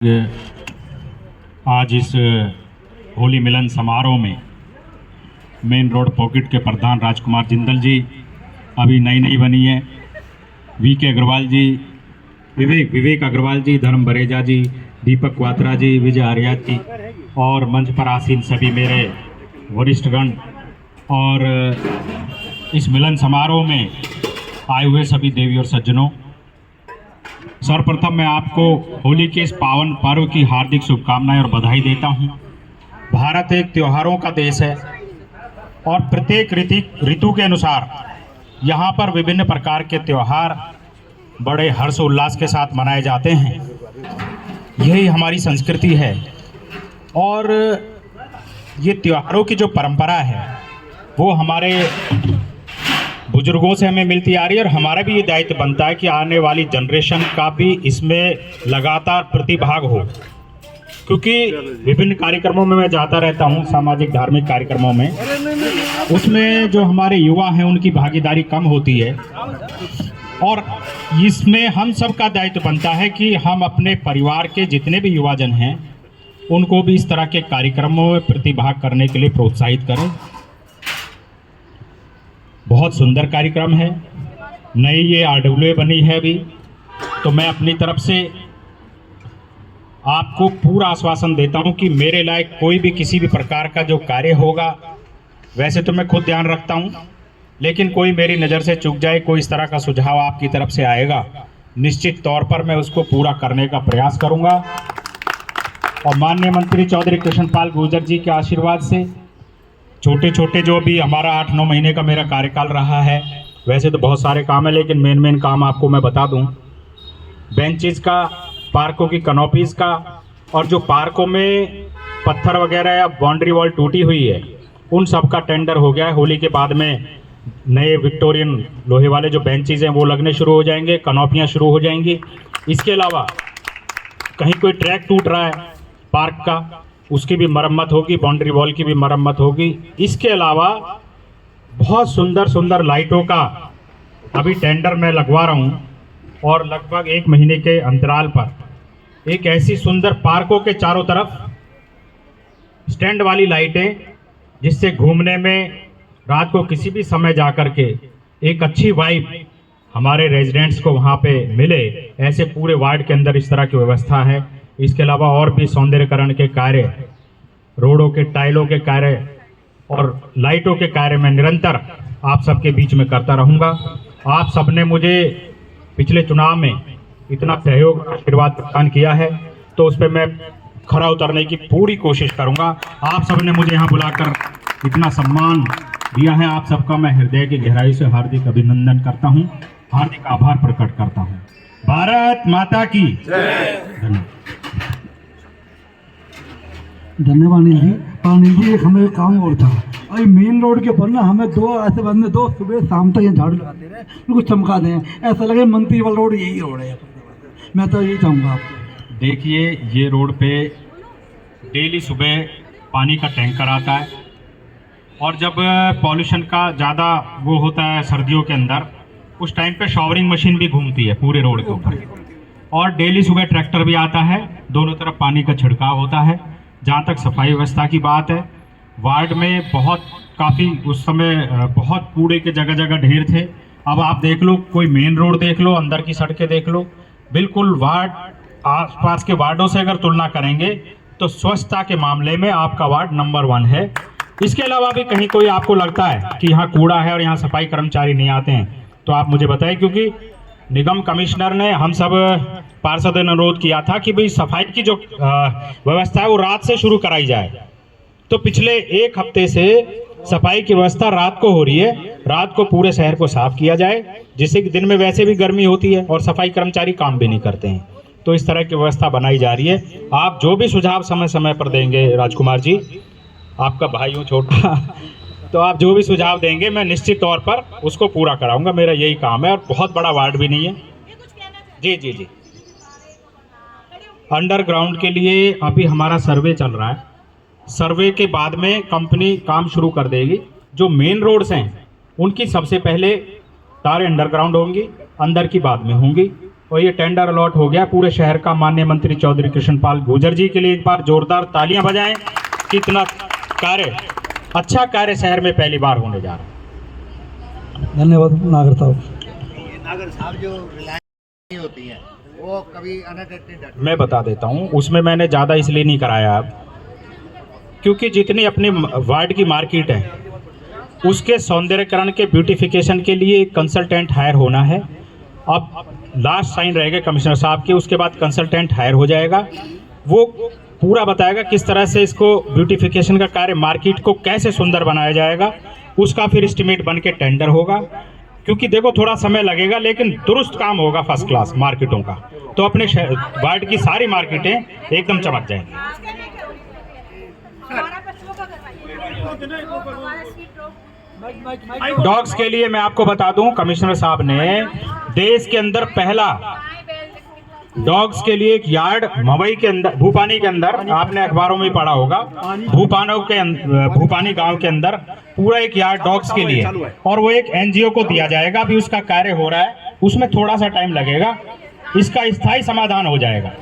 आज इस होली मिलन समारोह में मेन रोड पॉकेट के प्रधान राजकुमार जिंदल जी अभी नई बनी है, वीके अग्रवाल जी, विवेक अग्रवाल जी, धर्म बरेजा जी, दीपक क्वात्रा जी, विजय आर्यात जी और मंच पर आसीन सभी मेरे वरिष्ठगण और इस मिलन समारोह में आए हुए सभी देवी और सज्जनों, सर्वप्रथम मैं आपको होली के इस पावन पर्व की हार्दिक शुभकामनाएं और बधाई देता हूं। भारत एक त्योहारों का देश है और प्रत्येक ऋतु के अनुसार यहाँ पर विभिन्न प्रकार के त्योहार बड़े हर्ष उल्लास के साथ मनाए जाते हैं। यही हमारी संस्कृति है और ये त्योहारों की जो परंपरा है वो हमारे बुजुर्गों से हमें मिलती आ रही है और हमारा भी ये दायित्व बनता है कि आने वाली जनरेशन का भी इसमें लगातार प्रतिभाग हो, क्योंकि विभिन्न कार्यक्रमों में मैं जाता रहता हूँ, सामाजिक धार्मिक कार्यक्रमों में, उसमें जो हमारे युवा हैं उनकी भागीदारी कम होती है और इसमें हम सब का दायित्व बनता है कि हम अपने परिवार के जितने भी युवाजन हैं उनको भी इस तरह के कार्यक्रमों में प्रतिभाग करने के लिए प्रोत्साहित करें। बहुत सुंदर कार्यक्रम है, नई ये RWA बनी है अभी, तो मैं अपनी तरफ से आपको पूरा आश्वासन देता हूं कि मेरे लायक कोई भी किसी भी प्रकार का जो कार्य होगा, वैसे तो मैं खुद ध्यान रखता हूं, लेकिन कोई मेरी नज़र से चूक जाए, कोई इस तरह का सुझाव आपकी तरफ से आएगा, निश्चित तौर पर मैं उसको पूरा करने का प्रयास करूंगा। और माननीय मंत्री चौधरी कृष्णपाल गुर्जर जी के आशीर्वाद से छोटे छोटे जो भी हमारा 8-9 महीने का मेरा कार्यकाल रहा है, वैसे तो बहुत सारे काम है लेकिन मेन काम आपको मैं बता दूं, बेंचेस का, पार्कों की कनोपीज़ का, और जो पार्कों में पत्थर वगैरह या बाउंड्री वॉल टूटी हुई है उन सब का टेंडर हो गया है। होली के बाद में नए विक्टोरियन लोहे वाले जो बेंचेस हैं वो लगने शुरू हो जाएंगे, कनोपियाँ शुरू हो जाएंगी। इसके अलावा कहीं कोई ट्रैक टूट रहा है पार्क का, उसकी भी मरम्मत होगी, बाउंड्री वॉल की भी मरम्मत होगी। इसके अलावा बहुत सुंदर सुंदर लाइटों का अभी टेंडर मैं लगवा रहा हूँ और लगभग 1 महीने के अंतराल पर एक ऐसी सुंदर पार्कों के चारों तरफ स्टैंड वाली लाइटें, जिससे घूमने में रात को किसी भी समय जा कर के एक अच्छी वाइब हमारे रेजिडेंट्स को वहाँ पे मिले, ऐसे पूरे वार्ड के अंदर इस तरह की व्यवस्था है। इसके अलावा और भी सौंदर्यकरण के कार्य, रोडों के टाइलों के कार्य और लाइटों के कार्य मैं निरंतर आप सबके बीच में करता रहूँगा। आप सबने मुझे पिछले चुनाव में इतना सहयोग, आशीर्वाद प्रदान किया है, तो उस पर मैं खरा उतरने की पूरी कोशिश करूँगा। आप सबने मुझे यहाँ बुलाकर इतना सम्मान दिया है, आप सबका मैं हृदय की गहराई से हार्दिक अभिनंदन करता हूँ, हार्दिक आभार प्रकट करता हूँ। भारत माता की जय। धन्यवाद अनिल जी। पर अनिल जी, एक हमें काम और था, अभी मेन रोड के ऊपर ना हमें दो ऐसे बंदे, दो सुबह शाम तक ये झाड़ू लगाते रहे, बिल्कुल चमका दें, ऐसा लगे मंत्री वाला रोड यही रोड है। मैं तो यही चाहूँगा आपको। देखिए, ये रोड पे डेली सुबह पानी का टैंकर आता है और जब पॉल्यूशन का ज़्यादा वो होता है सर्दियों के अंदर, उस टाइम पे शॉवरिंग मशीन भी घूमती है पूरे रोड के ऊपर, और डेली सुबह ट्रैक्टर भी आता है, दोनों तरफ पानी का छिड़काव होता है। जहाँ तक सफाई व्यवस्था की बात है, वार्ड में काफ़ी उस समय बहुत कूड़े के जगह जगह ढेर थे। अब आप देख लो, कोई मेन रोड देख लो, अंदर की सड़कें देख लो, बिल्कुल वार्ड आसपास के वार्डों से अगर तुलना करेंगे तो स्वच्छता के मामले में आपका वार्ड नंबर 1 है। इसके अलावा भी कहीं कोई आपको लगता है कि यहाँ कूड़ा है और यहाँ सफाई कर्मचारी नहीं आते हैं, तो आप मुझे बताएं, क्योंकि निगम कमिश्नर ने हम सब पार्षदों ने अनुरोध किया था कि भाई सफाई की जो व्यवस्था है वो रात से शुरू कराई जाए। तो पिछले 1 हफ्ते से सफाई की व्यवस्था रात को हो रही है, रात को पूरे शहर को साफ किया जाए, जिससे कि दिन में वैसे भी गर्मी होती है और सफाई कर्मचारी काम भी नहीं करते हैं। तो इस तरह की व्यवस्था बनाई जा रही है। आप जो भी सुझाव समय समय पर देंगे, राजकुमार जी, आपका भाई हूँ छोटा, तो आप जो भी सुझाव देंगे मैं निश्चित तौर पर उसको पूरा कराऊंगा। मेरा यही काम है और बहुत बड़ा वार्ड भी नहीं है। जी। अंडरग्राउंड के लिए अभी हमारा सर्वे चल रहा है, सर्वे के बाद में कंपनी काम शुरू कर देगी। जो मेन रोड्स हैं उनकी सबसे पहले तारें अंडरग्राउंड होंगी, अंदर की बाद में होंगी, और ये टेंडर अलॉट हो गया पूरे शहर का। माननीय मंत्री चौधरी कृष्णपाल गुर्जर जी के लिए एक बार जोरदार तालियां बजाएं। कितना कार्य, अच्छा कार्य शहर में पहली बार होने जा रहा है। धन्यवाद नागर साहब। नागर साहब जो रिलायंस होती है वो कभी अनअटेंडेड। मैं बता देता हूँ, उसमें मैंने ज़्यादा इसलिए नहीं कराया अब, क्योंकि जितनी अपनी वार्ड की मार्केट है उसके सौंदर्यकरण के ब्यूटिफिकेशन के लिए एक कंसल्टेंट हायर होना है। अब लास्ट साइन रहेगा कमिश्नर साहब के, उसके बाद कंसल्टेंट हायर हो जाएगा। वो पूरा बताएगा किस तरह से इसको ब्यूटिफिकेशन का कार्य, मार्केट को कैसे सुंदर बनाया जाएगा, उसका फिर एस्टिमेट बन के टेंडर होगा। क्योंकि देखो थोड़ा समय लगेगा लेकिन दुरुस्त काम होगा फर्स्ट क्लास मार्केटों का, तो अपने वार्ड की सारी मार्केटें एकदम चमक जाएंगी। डॉग्स के लिए मैं आपको बता दूं, कमिश्नर साहब ने देश के अंदर पहला डॉग्स के लिए एक यार्ड मवई के अंदर, भूपानी के अंदर, आपने अखबारों में पढ़ा होगा, भूपानी गांव के अंदर पूरा एक यार्ड डॉग्स के लिए, और वो एक एनजीओ को दिया जाएगा। अभी उसका कार्य हो रहा है, उसमें थोड़ा सा टाइम लगेगा, इसका स्थायी समाधान हो जाएगा।